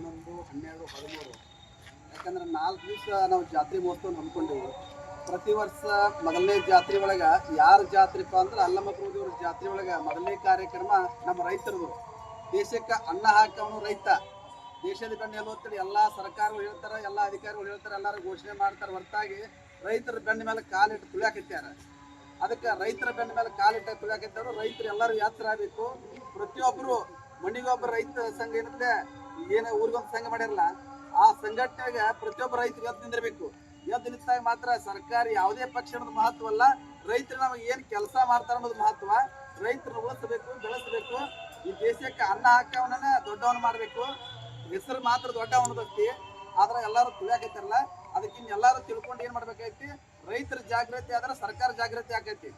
11, 12, 13 ಯಾಕಂದ್ರೆ 4 ದಿವಸ ನಾವು ಜಾತ್ರೆ ಮಹೋತ್ಸವ ಹಮ್ಮಿಕೊಂಡಿವಿ. ಪ್ರತಿ ವರ್ಷ ಮೊದಲನೇ ಜಾತ್ರೆ ಒಳಗೆ ಯಾರ ಜಾತ್ರೆಪ್ಪ ಅಂದ್ರೆ ಅಲ್ಲಮ್ಮ ಪ್ರಭುದೇವ್ರ ಜಾತ್ರೆ ಒಳಗೆ ಮೊದಲನೇ ಕಾರ್ಯಕ್ರಮ ನಮ್ಮ ರೈತರದು. ದೇಶಕ್ಕೆ ಅನ್ನ ಹಾಕವನು ರೈತ, ದೇಶದ ಬೆನ್ನೆಲು ಅಂತೇಳಿ ಎಲ್ಲ ಸರ್ಕಾರಗಳು ಹೇಳ್ತಾರೆ, ಎಲ್ಲ ಅಧಿಕಾರಿಗಳು ಹೇಳ್ತಾರೆ, ಎಲ್ಲರೂ ಘೋಷಣೆ ಮಾಡ್ತಾರೆ. ಹೊರತಾಗಿ ರೈತರ ಬೆನ್ನ ಮೇಲೆ ಕಾಲಿಟ್ಟು ತುಳಿಯಾಕತ್ಯಾರ. ಅದಕ್ಕೆ ರೈತರ ಬೆನ್ನ ಮೇಲೆ ಕಾಲಿಟ್ಟು ತುಳಿಯಾಕತ್ತವ್ರು. ರೈತರು ಎಲ್ಲರೂ ಯಾತ್ರ ಆಗಬೇಕು. ಪ್ರತಿಯೊಬ್ಬರು ಮನಿಗೊಬ್ಬರು ರೈತ ಸಂಘ ಏನಿದೆ, ಏನು ಊರಿಗೊಂದು ಸಂಘ ಮಾಡಿರಲ್ಲ, ಆ ಸಂಘಟನೆಗೆ ಪ್ರತಿಯೊಬ್ಬ ರೈತರು ಎದ್ದು ನಿಂದಿರಬೇಕು. ಎದ್ದು ನಿಂತಾಗ ಮಾತ್ರ ಸರ್ಕಾರ ಯಾವುದೇ ಪಕ್ಷ ಅನ್ನೋದು ಮಹತ್ವ ಅಲ್ಲ, ರೈತರು ನಮಗೆ ಏನು ಕೆಲಸ ಮಾಡ್ತಾರೆ ಅನ್ನೋದು ಮಹತ್ವ. ರೈತರನ್ನ ಉಳಿಸಬೇಕು, ಬೆಳೆಸಬೇಕು. ಈ ದೇಶಕ್ಕೆ ಅನ್ನ ಹಾಕವನ್ನ ದೊಡ್ಡವನು ಮಾಡಬೇಕು. ಹೆಸರು ಮಾತ್ರ ದೊಡ್ಡವನದೈತಿ, ಆದ್ರೆ ಎಲ್ಲರೂ ತುಳಿಯಾಕೈತಾರಲ್ಲ. ಅದಕ್ಕಿನ್ನ ಎಲ್ಲರೂ ತಿಳ್ಕೊಂಡು ಏನ್ ಮಾಡ್ಬೇಕೈತಿ, ರೈತರ ಜಾಗೃತಿ ಆದ್ರೆ ಸರ್ಕಾರ ಜಾಗೃತಿ ಆಕೈತಿ.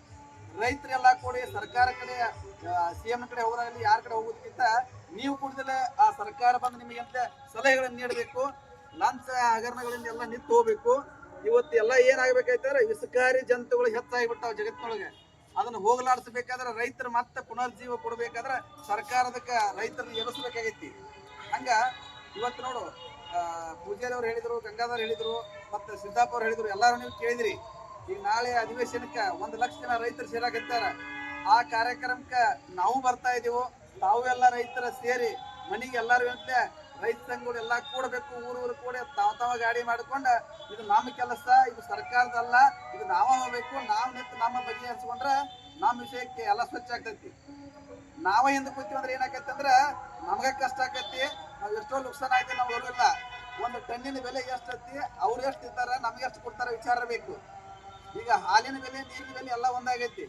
ರೈತರೆಲ್ಲ ಕೂಡಿ ಸರ್ಕಾರ ಕಡೆ CM ಕಡೆ ಹೋಗೋದಾಗಲಿ ಯಾರ ಕಡೆ ಹೋಗೋದಕ್ಕಿಂತ ನೀವು ಕೂಡಲೇ ಆ ಸರ್ಕಾರ ಬಂದು ನಿಮಗೆಂತ ಸಲಹೆಗಳನ್ನು ನೀಡಬೇಕು. ಲಂಚ ಹಗರಣಗಳಿಂದ ಎಲ್ಲ ನಿಂತು ಹೋಗ್ಬೇಕು. ಇವತ್ತು ಎಲ್ಲ ಏನಾಗಬೇಕಾಯ್ತಾರೆ, ವಿಷಕಾರಿ ಜಂತುಗಳು ಹೆಚ್ಚಾಗಿಬಿಟ್ಟಾವ ಜಗತ್ತಿನೊಳಗೆ. ಅದನ್ನು ಹೋಗಲಾಡಿಸಬೇಕಾದ್ರೆ ರೈತರು ಮತ್ತೆ ಪುನರ್ಜೀವ ಕೊಡಬೇಕಾದ್ರೆ ಸರ್ಕಾರದಕ್ಕೆ ರೈತರನ್ನ ಎಬ್ಬಿಸ್ಬೇಕಾಗೈತಿ. ಹಂಗ ಇವತ್ತು ನೋಡು, ಪೂಜಾರಿ ಅವ್ರು ಹೇಳಿದ್ರು, ಗಂಗಾಧರ್ ಹೇಳಿದ್ರು, ಮತ್ತೆ ಸಿದ್ದಪ್ಪ ಅವ್ರು ಹೇಳಿದ್ರು, ಎಲ್ಲರೂ ನೀವು ಕೇಳಿದ್ರಿ. ಈಗ ನಾಳೆ ಅಧಿವೇಶನಕ್ಕೆ 1 ಲಕ್ಷ ಜನ ರೈತರು ಸೇರಾಕತ್ತಾರ. ಆ ಕಾರ್ಯಕ್ರಮಕ್ಕೆ ನಾವು ಬರ್ತಾ ಇದೀವು. ತಾವು ಎಲ್ಲ ರೈತರ ಸೇರಿ ಮನೆಗೆ ಎಲ್ಲರೂ ಅಂತ ರೈತ ಸಂಘಗಳು ಎಲ್ಲ ಕೂಡಬೇಕು. ಊರು ಕೂಡ ತಾವ ಗಾಡಿ ಮಾಡ್ಕೊಂಡು, ಇದು ನಮ್ಮ ಕೆಲಸ, ಇದು ಸರ್ಕಾರದಲ್ಲ, ಇದು ನಾವ ಹೋಗ್ಬೇಕು. ನಾವು ನಿಂತು ನಮ್ಮ ಬಗೆಹರಿಸ್ಕೊಂಡ್ರೆ ನಮ್ಮ ವಿಷಯಕ್ಕೆ ಎಲ್ಲ ಸ್ವಚ್ಛ ಆಗ್ತೈತಿ. ನಾವ ಹಿಂದೆ ಕೂತೀವಿ ಅಂದ್ರೆ ಏನಾಕೈತಿ ಅಂದ್ರೆ ನಮ್ಗೆ ಕಷ್ಟ ಆಕೈತಿ. ನಾವು ಎಷ್ಟೋ ನುಕ್ಸಾನ ಆಯ್ತು, ನಾವು ಹೋಗಿಲ್ಲ. ಒಂದು ಟನ್ನಿನ ಬೆಲೆ ಎಷ್ಟೈತಿ, ಅವ್ರು ಎಷ್ಟು ಇರ್ತಾರೆ, ನಮ್ಗೆ ಎಷ್ಟು ಕೊಡ್ತಾರೆ ವಿಚಾರ ಬೇಕು. ಈಗ ಹಾಲಿನ ಬೆಲೆ, ನೀರಿನ ಬೆಲೆ ಎಲ್ಲ ಒಂದಾಗೈತಿ.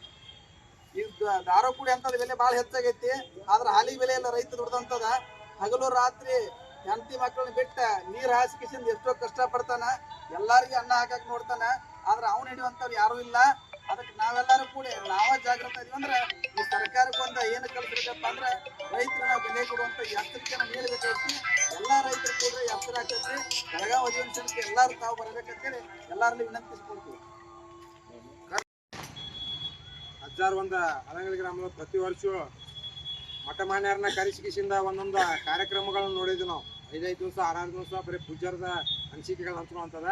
ಈಗ ದಾರು ಕುಡಿ ಅಂತದ ಬೆಲೆ ಭಾಳ ಹೆಚ್ಚಾಗೈತಿ. ಆದ್ರೆ ಹಾಲಿನ ಬೆಲೆ ಎಲ್ಲ ರೈತ ದುಡ್ದಂತದ. ಹಗಲು ರಾತ್ರಿ ಹೆಂಡತಿ ಮಕ್ಕಳನ್ನ ಬಿಟ್ಟ ನೀರು ಹಾಸಿಕಿಸಿಂದ ಎಷ್ಟೋ ಕಷ್ಟ ಪಡ್ತಾನ, ಎಲ್ಲಾರಿಗೂ ಅನ್ನ ಹಾಕಕ್ ನೋಡ್ತಾನ. ಆದ್ರೆ ಅವ್ನು ಹಿಡಿಯುವಂಥವ್ರು ಯಾರು ಇಲ್ಲ. ಅದಕ್ಕೆ ನಾವೆಲ್ಲರೂ ಕೂಡ ನಾವ ಜಾಗೃತ ಇದೀವಿ ಅಂದ್ರೆ ಈ ಸರ್ಕಾರಕ್ಕೊಂದು ಏನು ಕಲ್ಸಬೇಕಪ್ಪ ಅಂದ್ರೆ ರೈತರು ನಾವು ಬೆಲೆ ಕೊಡುವಂತ ಎತ್ತರಕ್ಕೆ ನಾವು ನೀಡಬೇಕಾಗಿ ಎಲ್ಲಾ ರೈತರು ಕೂಡ ಎತ್ತರ ಆಗ್ತೈತಿ. ಬೆಳಗಾವಿ ಅಧಿವೇಶನಕ್ಕೆ ಎಲ್ಲರೂ ತಾವು ಬರ್ಬೇಕಂತೇಳಿ ಎಲ್ಲಾರಲ್ಲಿ ವಿನಂತಿಸ್ಕೊಳ್ತೀವಿ. ಹಜ್ಜಾರ್ ಅಲಂಗಳಿ ಗ್ರಾಮದ ಪ್ರತಿ ವರ್ಷ ಮಠಮಾನ್ಯರನ್ನ ಕರೆಸಿಕಿಸಿಂದ ಒಂದೊಂದು ಕಾರ್ಯಕ್ರಮಗಳನ್ನ ನೋಡಿದ್ವಿ ನಾವು. 5 ದಿವಸ 6 ದಿವಸ ಬರೀ ಪೂಜಾರದ ಅನಿಸಿಕೆಗಳು ಹಂಚುವಂಥದ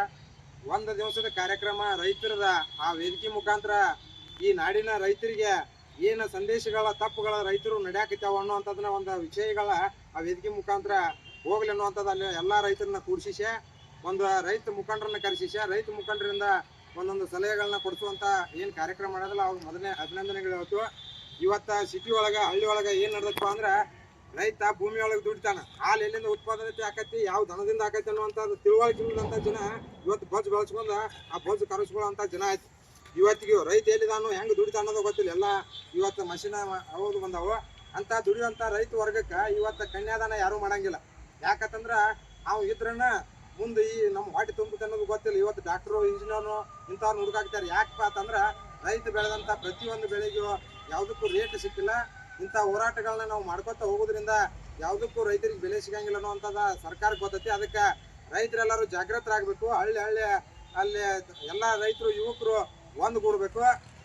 ಒಂದು ದಿವಸದ ಕಾರ್ಯಕ್ರಮ ರೈತರದ ಆ ವೇದಿಕೆ ಮುಖಾಂತರ ಈ ನಾಡಿನ ರೈತರಿಗೆ ಏನು ಸಂದೇಶಗಳ ತಪ್ಪುಗಳ ರೈತರು ನಡೆಯಾಕತ್ಯಾವ ಅನ್ನುವಂಥದ್ದನ್ನ ಒಂದು ವಿಷಯಗಳ ಆ ವೇದಿಕೆ ಮುಖಾಂತರ ಹೋಗ್ಲಿ ಅನ್ನುವಂಥದ್ದು ಅಲ್ಲಿ ಎಲ್ಲ ರೈತರನ್ನ ಕೂಡಿಸಿ ಒಂದು ರೈತ ಮುಖಂಡರನ್ನ ಕರೆಸಿಸಿ ರೈತ ಮುಖಂಡರಿಂದ ಒಂದೊಂದು ಸಲಹೆಗಳನ್ನ ಕೊಡಿಸುವಂಥ ಏನು ಕಾರ್ಯಕ್ರಮ ಮಾಡೋದಿಲ್ಲ ಅವ್ರು ಮೊದಲನೇ ಅಭಿನಂದನೆಗಳು ಹೇಳ್ತು. ಇವತ್ತು ಸಿಟಿ ಒಳಗೆ ಹಳ್ಳಿ ಒಳಗೆ ಏನು ನಡೆದಪ್ಪ ಅಂದ್ರೆ ರೈತ ಭೂಮಿ ಒಳಗೆ ದುಡಿತಾನ, ಹಾಲು ಎಲ್ಲಿಂದ ಉತ್ಪಾದನೆ ಆಕೈತಿ, ಯಾವ ದನದಿಂದ ಆಕೈತಿ ಅನ್ನುವಂಥದ್ದು ತಿಳುವಳಿಕೆ ಇಲ್ಲದಂಥ ಜನ ಇವತ್ತು ಬೊಜ್ಜು ಬೆಳೆಸ್ಕೊಂಡು ಆ ಬೊಜ್ಜು ಕರೆಸ್ಕೊಳ್ಳೋಂಥ ಜನ ಆಯ್ತು. ಇವತ್ತಿಗೆ ರೈತ ಎಲ್ಲಿದಾನು ಹೆಂಗೆ ದುಡಿತ ಅನ್ನೋದು ಗೊತ್ತಿಲ್ಲ. ಎಲ್ಲ ಇವತ್ತು ಮಷಿನ ಹೌದು ಬಂದವು. ಅಂತ ದುಡಿಯುವಂಥ ರೈತ ವರ್ಗಕ್ಕೆ ಇವತ್ತು ಕನ್ಯಾದಾನ ಯಾರೂ ಮಾಡಂಗಿಲ್ಲ. ಯಾಕಂತಂದ್ರೆ ಅವು ಇದ್ರನ್ನ ಮುಂದೆ ಈ ನಮ್ಮ ಹೊಟ್ಟೆ ತುಂಬುತ್ತೆ ಅನ್ನೋದು ಗೊತ್ತಿಲ್ಲ. ಇವತ್ತು ಡಾಕ್ಟ್ರು, ಇಂಜಿನಿಯರು ಇಂಥವ್ರು ಹುಡುಕಾಕ್ತಾರೆ. ಯಾಕಪ್ಪ ಅಂತಂದ್ರೆ ರೈತ ಬೆಳೆದಂಥ ಪ್ರತಿಯೊಂದು ಬೆಳೆಗೂ ಯಾವುದಕ್ಕೂ ರೇಟ್ ಸಿಕ್ಕಿಲ್ಲ. ಇಂಥ ಹೋರಾಟಗಳನ್ನ ನಾವು ಮಾಡ್ಕೊತಾ ಹೋಗೋದ್ರಿಂದ ಯಾವುದಕ್ಕೂ ರೈತರಿಗೆ ಬೆಲೆ ಸಿಗಂಗಿಲ್ಲ ಅನ್ನೋವಂಥದ್ದು ಸರ್ಕಾರಕ್ಕೆ ಗೊತ್ತೈತಿ. ಅದಕ್ಕೆ ರೈತರೆಲ್ಲರೂ ಜಾಗೃತರಾಗಬೇಕು. ಹಳ್ಳಿ ಅಲ್ಲಿ ಎಲ್ಲ ರೈತರು ಯುವಕರು ಒಂದುಗೂಡಬೇಕು.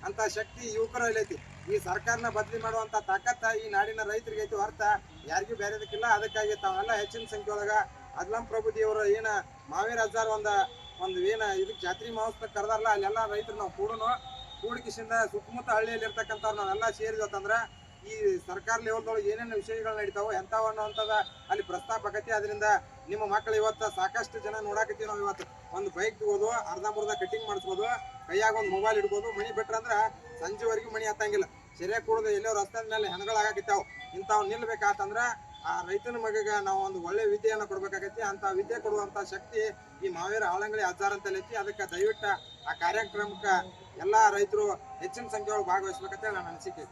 ಅಂತ ಶಕ್ತಿ ಯುವಕರಲ್ಲಿ ಐತಿ. ಈ ಸರ್ಕಾರನ ಬದಲಿ ಮಾಡುವಂಥ ತಾಕತ್ತ ಈ ನಾಡಿನ ರೈತರಿಗೆ ಐತಿ, ಹೊರತ ಯಾರಿಗೂ ಬೇರೆದಕ್ಕಿಲ್ಲ. ಅದಕ್ಕಾಗಿ ತಾವೆಲ್ಲ ಹೆಚ್ಚಿನ ಸಂಖ್ಯೆಯೊಳಗೆ ಅಲ್ಲಂ ಪ್ರಭುದೇವರು ಏನು ಮಾವೇರ ಹಜ್ಜಾರ್ ಒಂದು ಏನು ಇದಕ್ಕೆ ಜಾತ್ರೆ ಮಹೋತ್ಸವ ಕರೆದಾರಲ್ಲ, ಅಲ್ಲೆಲ್ಲ ರೈತರು ನಾವು ಕೂಡಿಕಿಸಿಂದ ಸುತ್ತಮುತ್ತ ಹಳ್ಳಿಯಲ್ಲಿ ಇರ್ತಕ್ಕಂಥವ್ರು ನಾವೆಲ್ಲ ಸೇರಿದತ್ತಂದ್ರೆ ಈ ಸರ್ಕಾರ ಲೆವೆಲ್ದೊಳಗೆ ಏನೇನು ವಿಷಯಗಳು ನಡೀತಾವೋ ಎಂಥವು ಅನ್ನೋವಂಥದ್ದು ಅಲ್ಲಿ ಪ್ರಸ್ತಾಪ ಆಗತಿ. ಅದರಿಂದ ನಿಮ್ಮ ಮಕ್ಕಳು ಇವತ್ತು ಸಾಕಷ್ಟು ಜನ ನೋಡಾಕತ್ತೀವಿ ನಾವು. ಇವತ್ತು ಒಂದು ಬೈಕ್ ತಗೋದು, ಅರ್ಧಂಬರ್ಧ ಕಟಿಂಗ್ ಮಾಡಿಸ್ಬೋದು, ಕೈಯಾಗ ಒಂದು ಮೊಬೈಲ್ ಇಡ್ಬೋದು. ಮಣಿ ಬಿಟ್ರಂದ್ರೆ ಸಂಜೆವರೆಗೂ ಮಣಿ ಹತ್ತಂಗಿಲ್ಲ. ಸರಿಯಾಗಿ ಕೊಡೋದು ಎಲ್ಲೋ ರಸ್ತೆ ಮೇಲೆ ಹೆಣಗಳಾಗತ್ತಾವ. ಇಂಥವು ನಿಲ್ಬೇಕಾತಂದ್ರೆ ಆ ರೈತನ ಮಗಗೆ ನಾವು ಒಂದು ಒಳ್ಳೆ ವಿದ್ಯೆಯನ್ನು ಕೊಡ್ಬೇಕಾಗೈತಿ. ಅಂತ ವಿದ್ಯೆ ಕೊಡುವಂಥ ಶಕ್ತಿ ಈ ಮಾವೇರ ಆಳಂಗಳಿ ಹಜ್ಜಾರ್ ಅಂತ ಐತಿ. ಅದಕ್ಕೆ ದಯವಿಟ್ಟು ಆ ಕಾರ್ಯಕ್ರಮಕ್ಕೆ ಎಲ್ಲ ರೈತರು ಹೆಚ್ಚಿನ ಸಂಖ್ಯೆಯೊಳಗೆ ಭಾಗವಹಿಸ್ಬೇಕಂತ ನನ್ನ ಅನಿಸಿಕೆ.